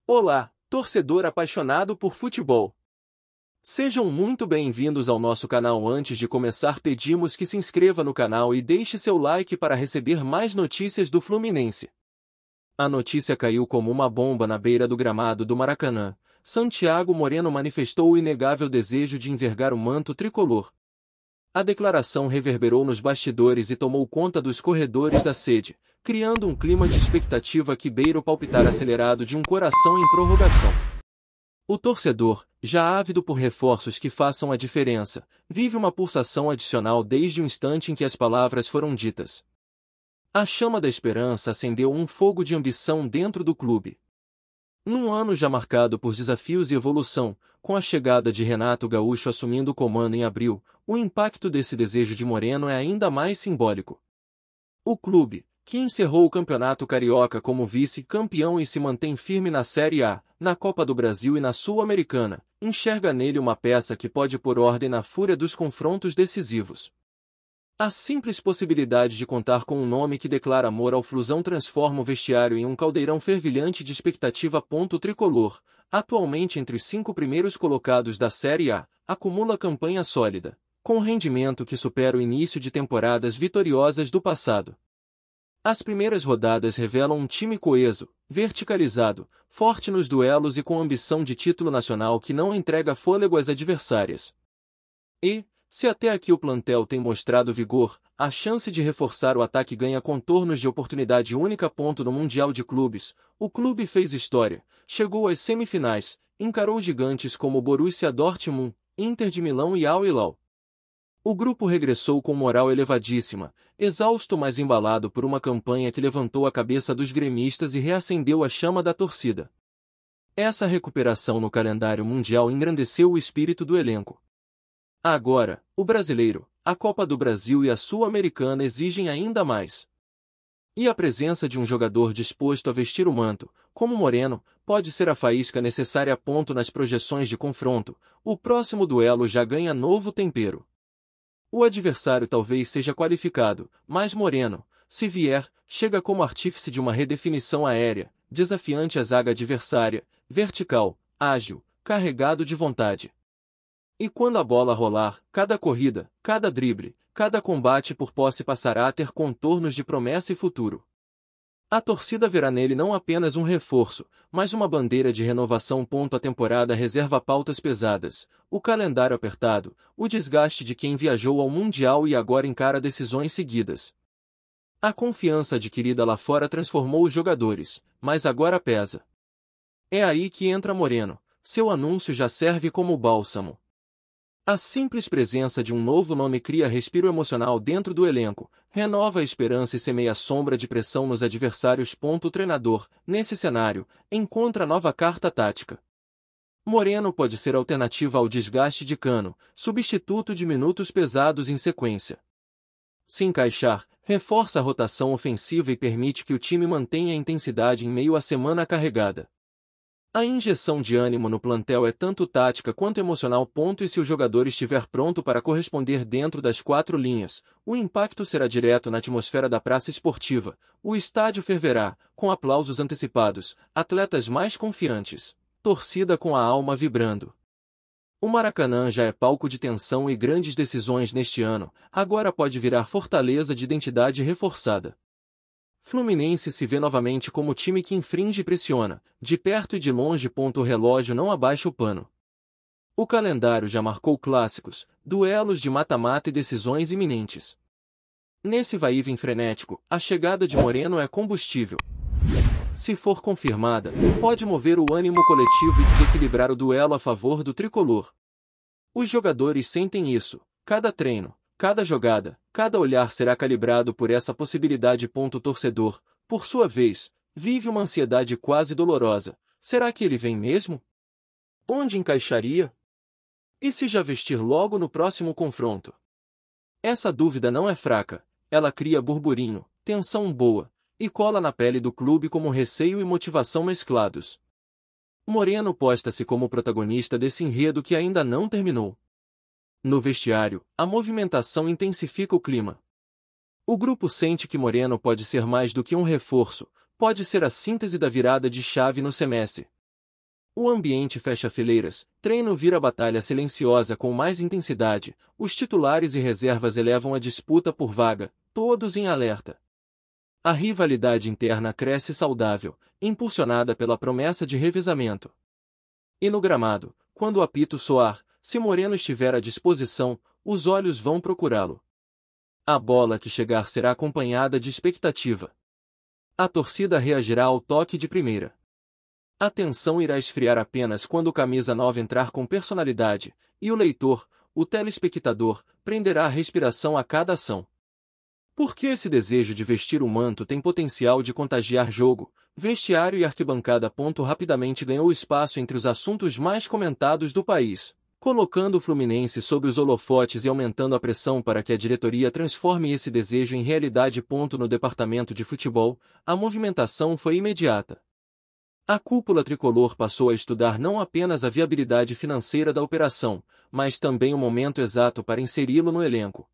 Olá, torcedor apaixonado por futebol. Sejam muito bem-vindos ao nosso canal. Antes de começar, pedimos que se inscreva no canal e deixe seu like para receber mais notícias do Fluminense. A notícia caiu como uma bomba na beira do gramado do Maracanã. Santiago Moreno manifestou o inegável desejo de envergar o manto tricolor. A declaração reverberou nos bastidores e tomou conta dos corredores da sede, criando um clima de expectativa que beira o palpitar acelerado de um coração em prorrogação. O torcedor, já ávido por reforços que façam a diferença, vive uma pulsação adicional desde o instante em que as palavras foram ditas. A chama da esperança acendeu um fogo de ambição dentro do clube. Num ano já marcado por desafios e evolução, com a chegada de Renato Gaúcho assumindo o comando em abril, o impacto desse desejo de Moreno é ainda mais simbólico. O clube, que encerrou o Campeonato Carioca como vice-campeão e se mantém firme na Série A, na Copa do Brasil e na Sul-Americana, enxerga nele uma peça que pode pôr ordem na fúria dos confrontos decisivos. A simples possibilidade de contar com um nome que declara amor ao Flusão transforma o vestiário em um caldeirão fervilhante de expectativa. O tricolor, atualmente entre os 5 primeiros colocados da Série A, acumula campanha sólida, com rendimento que supera o início de temporadas vitoriosas do passado. As primeiras rodadas revelam um time coeso, verticalizado, forte nos duelos e com ambição de título nacional que não entrega fôlego às adversárias. E, se até aqui o plantel tem mostrado vigor, a chance de reforçar o ataque ganha contornos de oportunidade única. No Mundial de Clubes, o clube fez história, chegou às semifinais, encarou gigantes como o Borussia Dortmund, Inter de Milão e Al Hilal. O grupo regressou com moral elevadíssima, exausto mas embalado por uma campanha que levantou a cabeça dos gremistas e reacendeu a chama da torcida. Essa recuperação no calendário mundial engrandeceu o espírito do elenco. Agora, o brasileiro, a Copa do Brasil e a Sul-Americana exigem ainda mais. E a presença de um jogador disposto a vestir o manto, como Moreno, pode ser a faísca necessária. Nas projeções de confronto, o próximo duelo já ganha novo tempero. O adversário talvez seja qualificado, mas Moreno, se vier, chega como artífice de uma redefinição aérea, desafiante à zaga adversária, vertical, ágil, carregado de vontade. E quando a bola rolar, cada corrida, cada drible, cada combate por posse passará a ter contornos de promessa e futuro. A torcida verá nele não apenas um reforço, mas uma bandeira de renovação. A temporada reserva pautas pesadas, o calendário apertado, o desgaste de quem viajou ao Mundial e agora encara decisões seguidas. A confiança adquirida lá fora transformou os jogadores, mas agora pesa. É aí que entra Moreno, seu anúncio já serve como bálsamo. A simples presença de um novo nome cria respiro emocional dentro do elenco, renova a esperança e semeia sombra de pressão nos adversários. O treinador, nesse cenário, encontra nova carta tática. Moreno pode ser alternativa ao desgaste de Cano, substituto de minutos pesados em sequência. Se encaixar, reforça a rotação ofensiva e permite que o time mantenha a intensidade em meio à semana carregada. A injeção de ânimo no plantel é tanto tática quanto emocional. E se o jogador estiver pronto para corresponder dentro das 4 linhas, o impacto será direto na atmosfera da praça esportiva. O estádio ferverá, com aplausos antecipados, atletas mais confiantes, torcida com a alma vibrando. O Maracanã já é palco de tensão e grandes decisões neste ano, agora pode virar fortaleza de identidade reforçada. Fluminense se vê novamente como time que infringe e pressiona, de perto e de longe. O relógio não abaixa o pano. O calendário já marcou clássicos, duelos de mata-mata e decisões iminentes. Nesse vai-e-vem frenético, a chegada de Moreno é combustível. Se for confirmada, pode mover o ânimo coletivo e desequilibrar o duelo a favor do tricolor. Os jogadores sentem isso, cada treino, cada jogada, cada olhar será calibrado por essa possibilidade. O torcedor, por sua vez, vive uma ansiedade quase dolorosa. Será que ele vem mesmo? Onde encaixaria? E se já vestir logo no próximo confronto? Essa dúvida não é fraca, ela cria burburinho, tensão boa, e cola na pele do clube como receio e motivação mesclados. Moreno posta-se como protagonista desse enredo que ainda não terminou. No vestiário, a movimentação intensifica o clima. O grupo sente que Moreno pode ser mais do que um reforço, pode ser a síntese da virada de chave no semestre. O ambiente fecha fileiras, treino vira batalha silenciosa com mais intensidade, os titulares e reservas elevam a disputa por vaga, todos em alerta. A rivalidade interna cresce saudável, impulsionada pela promessa de revezamento. E no gramado, quando o apito soar, se Moreno estiver à disposição, os olhos vão procurá-lo. A bola que chegar será acompanhada de expectativa. A torcida reagirá ao toque de primeira. A tensão irá esfriar apenas quando o camisa 9 entrar com personalidade, e o leitor, o telespectador, prenderá a respiração a cada ação. Porque esse desejo de vestir o manto tem potencial de contagiar jogo, vestiário e arquibancada. Rapidamente ganhou espaço entre os assuntos mais comentados do país, colocando o Fluminense sob os holofotes e aumentando a pressão para que a diretoria transforme esse desejo em realidade. No departamento de futebol, a movimentação foi imediata. A cúpula tricolor passou a estudar não apenas a viabilidade financeira da operação, mas também o momento exato para inseri-lo no elenco.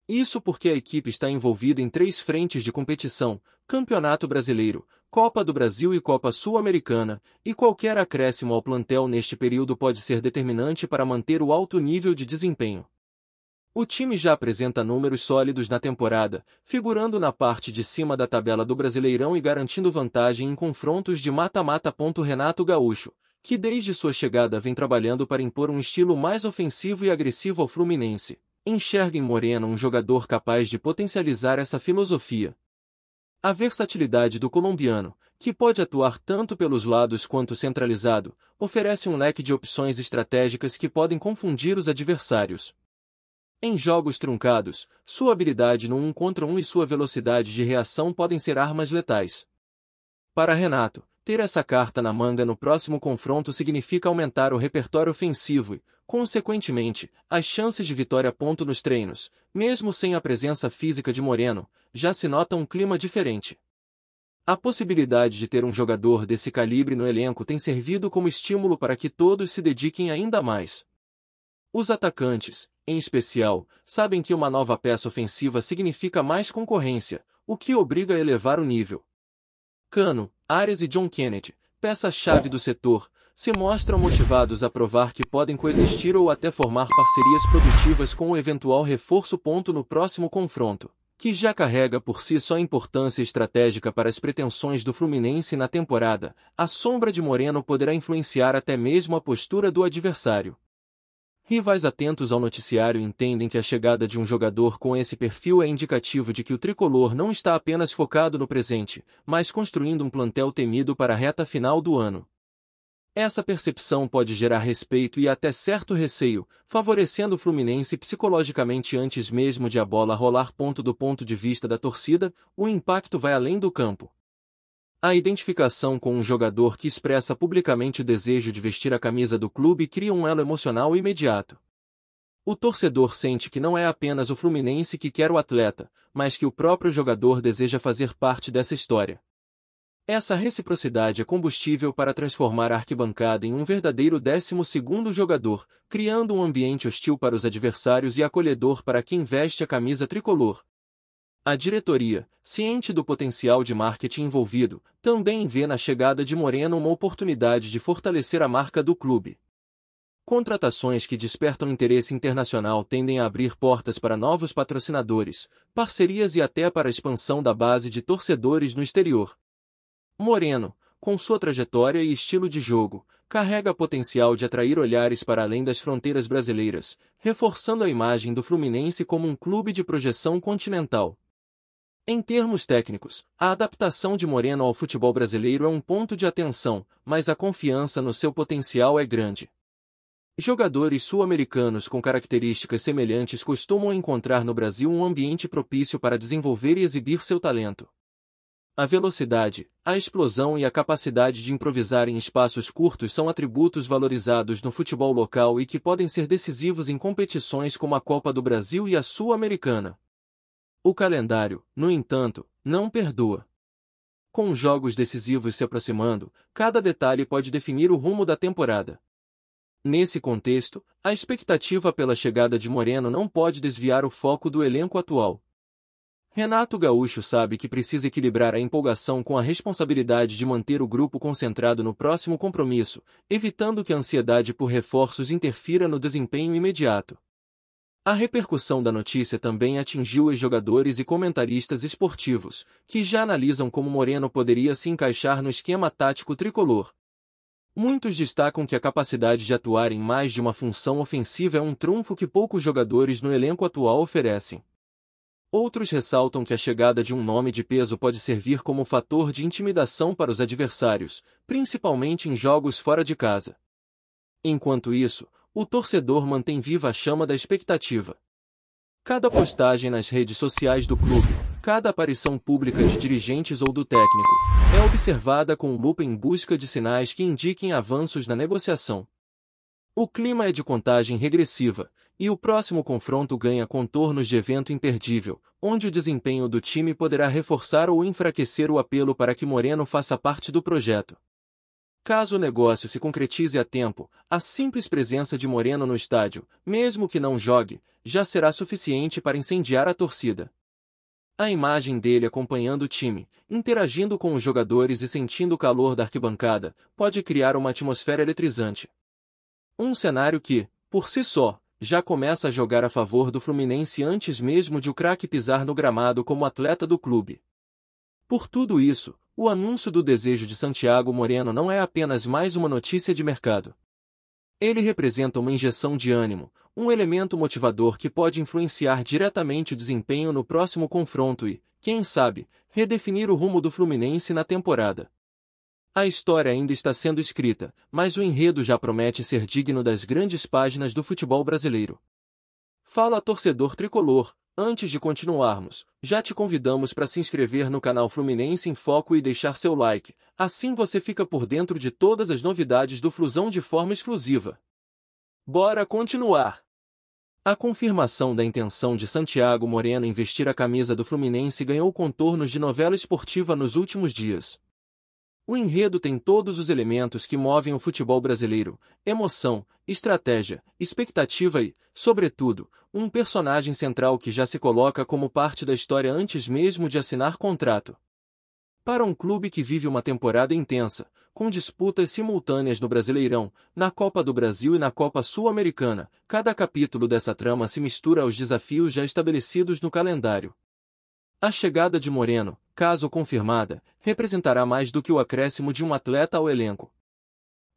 Isso porque a equipe está envolvida em 3 frentes de competição: Campeonato Brasileiro, Copa do Brasil e Copa Sul-Americana, e qualquer acréscimo ao plantel neste período pode ser determinante para manter o alto nível de desempenho. O time já apresenta números sólidos na temporada, figurando na parte de cima da tabela do Brasileirão e garantindo vantagem em confrontos de mata-mata. Renato Gaúcho, que desde sua chegada vem trabalhando para impor um estilo mais ofensivo e agressivo ao Fluminense, enxerga em Moreno um jogador capaz de potencializar essa filosofia. A versatilidade do colombiano, que pode atuar tanto pelos lados quanto centralizado, oferece um leque de opções estratégicas que podem confundir os adversários. Em jogos truncados, sua habilidade no 1 contra 1 e sua velocidade de reação podem ser armas letais. Para Renato, ter essa carta na manga no próximo confronto significa aumentar o repertório ofensivo e, consequentemente, as chances de vitória. Nos treinos, mesmo sem a presença física de Moreno, já se nota um clima diferente. A possibilidade de ter um jogador desse calibre no elenco tem servido como estímulo para que todos se dediquem ainda mais. Os atacantes, em especial, sabem que uma nova peça ofensiva significa mais concorrência, o que obriga a elevar o nível. Cano, Arias e John Kennedy, peça-chave do setor, se mostram motivados a provar que podem coexistir ou até formar parcerias produtivas com o eventual reforço. No próximo confronto, que já carrega por si só importância estratégica para as pretensões do Fluminense na temporada, a sombra de Moreno poderá influenciar até mesmo a postura do adversário. Rivais atentos ao noticiário entendem que a chegada de um jogador com esse perfil é indicativo de que o tricolor não está apenas focado no presente, mas construindo um plantel temido para a reta final do ano. Essa percepção pode gerar respeito e até certo receio, favorecendo o Fluminense psicologicamente antes mesmo de a bola rolar. Do ponto de vista da torcida, o impacto vai além do campo. A identificação com um jogador que expressa publicamente o desejo de vestir a camisa do clube cria um elo emocional imediato. O torcedor sente que não é apenas o Fluminense que quer o atleta, mas que o próprio jogador deseja fazer parte dessa história. Essa reciprocidade é combustível para transformar a arquibancada em um verdadeiro 12º jogador, criando um ambiente hostil para os adversários e acolhedor para quem veste a camisa tricolor. A diretoria, ciente do potencial de marketing envolvido, também vê na chegada de Moreno uma oportunidade de fortalecer a marca do clube. Contratações que despertam interesse internacional tendem a abrir portas para novos patrocinadores, parcerias e até para a expansão da base de torcedores no exterior. Moreno, com sua trajetória e estilo de jogo, carrega potencial de atrair olhares para além das fronteiras brasileiras, reforçando a imagem do Fluminense como um clube de projeção continental. Em termos técnicos, a adaptação de Moreno ao futebol brasileiro é um ponto de atenção, mas a confiança no seu potencial é grande. Jogadores sul-americanos com características semelhantes costumam encontrar no Brasil um ambiente propício para desenvolver e exibir seu talento. A velocidade, a explosão e a capacidade de improvisar em espaços curtos são atributos valorizados no futebol local e que podem ser decisivos em competições como a Copa do Brasil e a Sul-Americana. O calendário, no entanto, não perdoa. Com os jogos decisivos se aproximando, cada detalhe pode definir o rumo da temporada. Nesse contexto, a expectativa pela chegada de Moreno não pode desviar o foco do elenco atual. Renato Gaúcho sabe que precisa equilibrar a empolgação com a responsabilidade de manter o grupo concentrado no próximo compromisso, evitando que a ansiedade por reforços interfira no desempenho imediato. A repercussão da notícia também atingiu os jogadores e comentaristas esportivos, que já analisam como Moreno poderia se encaixar no esquema tático tricolor. Muitos destacam que a capacidade de atuar em mais de uma função ofensiva é um trunfo que poucos jogadores no elenco atual oferecem. Outros ressaltam que a chegada de um nome de peso pode servir como fator de intimidação para os adversários, principalmente em jogos fora de casa. Enquanto isso, o torcedor mantém viva a chama da expectativa. Cada postagem nas redes sociais do clube, cada aparição pública de dirigentes ou do técnico, é observada com lupa em busca de sinais que indiquem avanços na negociação. O clima é de contagem regressiva, e o próximo confronto ganha contornos de evento imperdível, onde o desempenho do time poderá reforçar ou enfraquecer o apelo para que Moreno faça parte do projeto. Caso o negócio se concretize a tempo, a simples presença de Moreno no estádio, mesmo que não jogue, já será suficiente para incendiar a torcida. A imagem dele acompanhando o time, interagindo com os jogadores e sentindo o calor da arquibancada, pode criar uma atmosfera eletrizante. Um cenário que, por si só, já começa a jogar a favor do Fluminense antes mesmo de o craque pisar no gramado como atleta do clube. Por tudo isso, o anúncio do desejo de Santiago Moreno não é apenas mais uma notícia de mercado. Ele representa uma injeção de ânimo, um elemento motivador que pode influenciar diretamente o desempenho no próximo confronto e, quem sabe, redefinir o rumo do Fluminense na temporada. A história ainda está sendo escrita, mas o enredo já promete ser digno das grandes páginas do futebol brasileiro. Fala torcedor tricolor, antes de continuarmos, já te convidamos para se inscrever no canal Fluminense em Foco e deixar seu like, assim você fica por dentro de todas as novidades do Flusão de forma exclusiva. Bora continuar! A confirmação da intenção de Santiago Moreno em vestir a camisa do Fluminense ganhou contornos de novela esportiva nos últimos dias. O enredo tem todos os elementos que movem o futebol brasileiro: emoção, estratégia, expectativa e, sobretudo, um personagem central que já se coloca como parte da história antes mesmo de assinar contrato. Para um clube que vive uma temporada intensa, com disputas simultâneas no Brasileirão, na Copa do Brasil e na Copa Sul-Americana, cada capítulo dessa trama se mistura aos desafios já estabelecidos no calendário. A chegada de Moreno, caso confirmada, representará mais do que o acréscimo de um atleta ao elenco.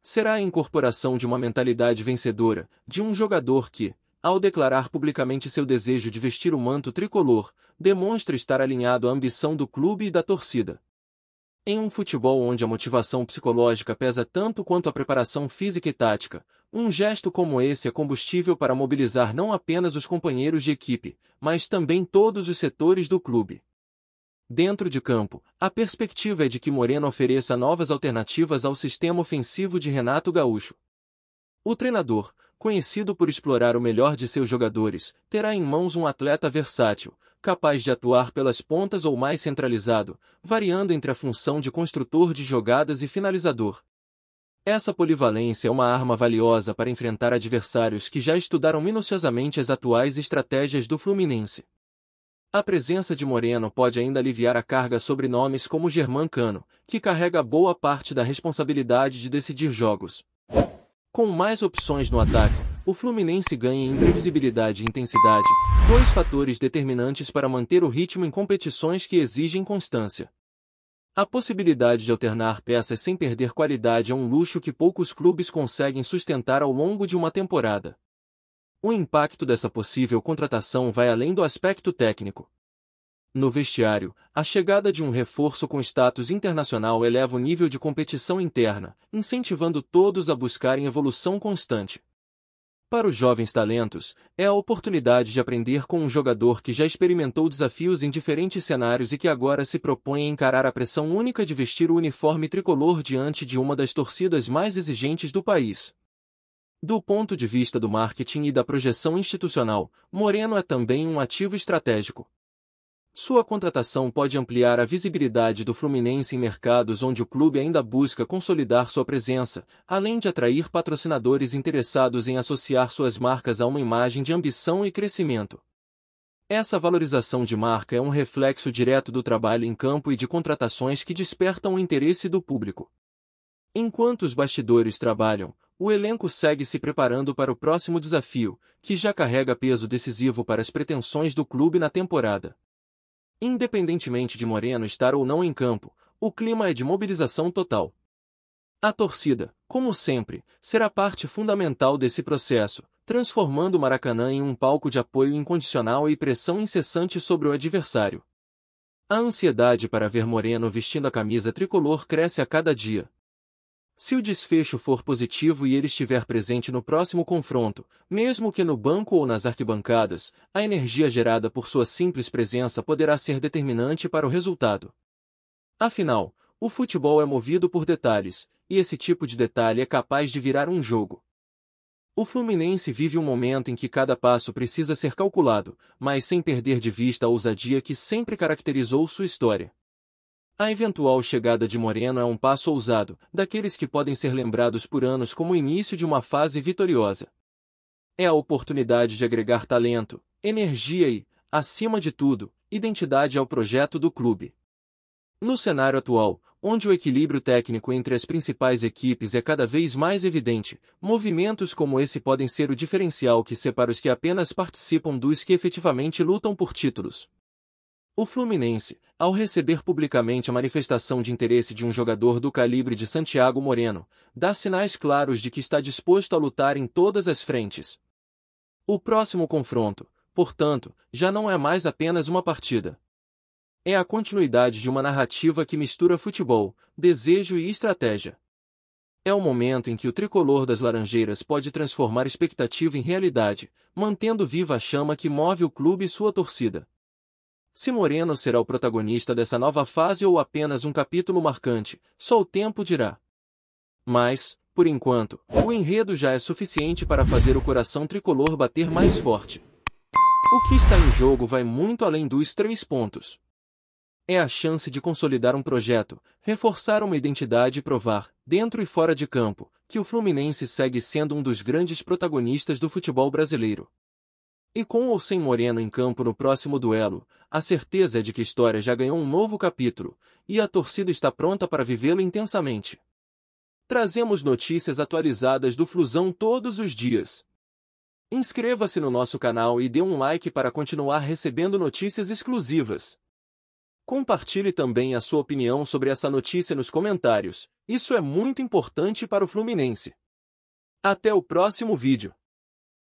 Será a incorporação de uma mentalidade vencedora, de um jogador que, ao declarar publicamente seu desejo de vestir o manto tricolor, demonstra estar alinhado à ambição do clube e da torcida. Em um futebol onde a motivação psicológica pesa tanto quanto a preparação física e tática, um gesto como esse é combustível para mobilizar não apenas os companheiros de equipe, mas também todos os setores do clube. Dentro de campo, a perspectiva é de que Moreno ofereça novas alternativas ao sistema ofensivo de Renato Gaúcho. O treinador, conhecido por explorar o melhor de seus jogadores, terá em mãos um atleta versátil, capaz de atuar pelas pontas ou mais centralizado, variando entre a função de construtor de jogadas e finalizador. Essa polivalência é uma arma valiosa para enfrentar adversários que já estudaram minuciosamente as atuais estratégias do Fluminense. A presença de Moreno pode ainda aliviar a carga sobre nomes como Germán Cano, que carrega boa parte da responsabilidade de decidir jogos. Com mais opções no ataque, o Fluminense ganha em previsibilidade e intensidade, dois fatores determinantes para manter o ritmo em competições que exigem constância. A possibilidade de alternar peças sem perder qualidade é um luxo que poucos clubes conseguem sustentar ao longo de uma temporada. O impacto dessa possível contratação vai além do aspecto técnico. No vestiário, a chegada de um reforço com status internacional eleva o nível de competição interna, incentivando todos a buscarem evolução constante. Para os jovens talentos, é a oportunidade de aprender com um jogador que já experimentou desafios em diferentes cenários e que agora se propõe a encarar a pressão única de vestir o uniforme tricolor diante de uma das torcidas mais exigentes do país. Do ponto de vista do marketing e da projeção institucional, Moreno é também um ativo estratégico. Sua contratação pode ampliar a visibilidade do Fluminense em mercados onde o clube ainda busca consolidar sua presença, além de atrair patrocinadores interessados em associar suas marcas a uma imagem de ambição e crescimento. Essa valorização de marca é um reflexo direto do trabalho em campo e de contratações que despertam o interesse do público. Enquanto os bastidores trabalham, o elenco segue se preparando para o próximo desafio, que já carrega peso decisivo para as pretensões do clube na temporada. Independentemente de Moreno estar ou não em campo, o clima é de mobilização total. A torcida, como sempre, será parte fundamental desse processo, transformando o Maracanã em um palco de apoio incondicional e pressão incessante sobre o adversário. A ansiedade para ver Moreno vestindo a camisa tricolor cresce a cada dia. Se o desfecho for positivo e ele estiver presente no próximo confronto, mesmo que no banco ou nas arquibancadas, a energia gerada por sua simples presença poderá ser determinante para o resultado. Afinal, o futebol é movido por detalhes, e esse tipo de detalhe é capaz de virar um jogo. O Fluminense vive um momento em que cada passo precisa ser calculado, mas sem perder de vista a ousadia que sempre caracterizou sua história. A eventual chegada de Moreno é um passo ousado, daqueles que podem ser lembrados por anos como o início de uma fase vitoriosa. É a oportunidade de agregar talento, energia e, acima de tudo, identidade ao projeto do clube. No cenário atual, onde o equilíbrio técnico entre as principais equipes é cada vez mais evidente, movimentos como esse podem ser o diferencial que separa os que apenas participam dos que efetivamente lutam por títulos. O Fluminense, ao receber publicamente a manifestação de interesse de um jogador do calibre de Santiago Moreno, dá sinais claros de que está disposto a lutar em todas as frentes. O próximo confronto, portanto, já não é mais apenas uma partida. É a continuidade de uma narrativa que mistura futebol, desejo e estratégia. É o momento em que o tricolor das Laranjeiras pode transformar expectativa em realidade, mantendo viva a chama que move o clube e sua torcida. Se Moreno será o protagonista dessa nova fase ou apenas um capítulo marcante, só o tempo dirá. Mas, por enquanto, o enredo já é suficiente para fazer o coração tricolor bater mais forte. O que está em jogo vai muito além dos 3 pontos. É a chance de consolidar um projeto, reforçar uma identidade e provar, dentro e fora de campo, que o Fluminense segue sendo um dos grandes protagonistas do futebol brasileiro. E com ou sem Moreno em campo no próximo duelo, a certeza é de que a história já ganhou um novo capítulo, e a torcida está pronta para vivê-lo intensamente. Trazemos notícias atualizadas do Flusão todos os dias. Inscreva-se no nosso canal e dê um like para continuar recebendo notícias exclusivas. Compartilhe também a sua opinião sobre essa notícia nos comentários, isso é muito importante para o Fluminense. Até o próximo vídeo.